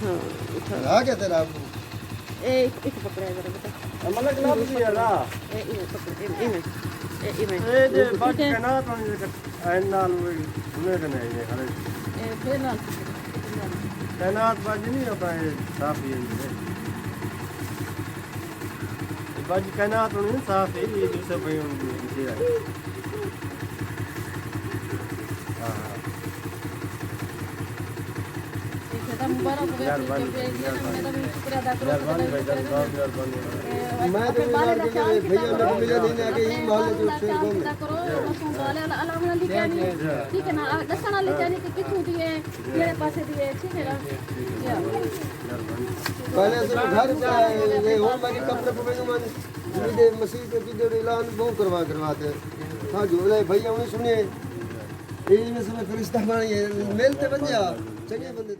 हाँ आ गया तेरा एक पकड़ा जरा बेटा मतलब ग्लव भी है ना ये पकड़ इमे ये जे बाकी का ना तो ऐन नाल हुए कने ये हरे फिर ना तैनात बाजी नहीं होता है साफ ही है बाजी तैनात होनी साफ है ये दूसरे भाई उनकी है हां मुबारक हो मेहरबानी शुक्रिया अदा करो मैं तो बाले का ख्याल भैया ने मिले नहीं ना कि ये मोहल्ले जो से घूम करो उसको बाले अल्लाह ने लिखा नहीं ठीक है ना दसना ले जाने के किथू दिए मेरे पास दिए ठीक है ना पहले से घर जाए ये हो बाकी कपड़े पे मैंने ये मस्जिद के जो ऐलान वो करवाते हां जो भैया उन्हें सुनिए ये में से फरिश्ता बन मिलते बन जा चंगे बंदे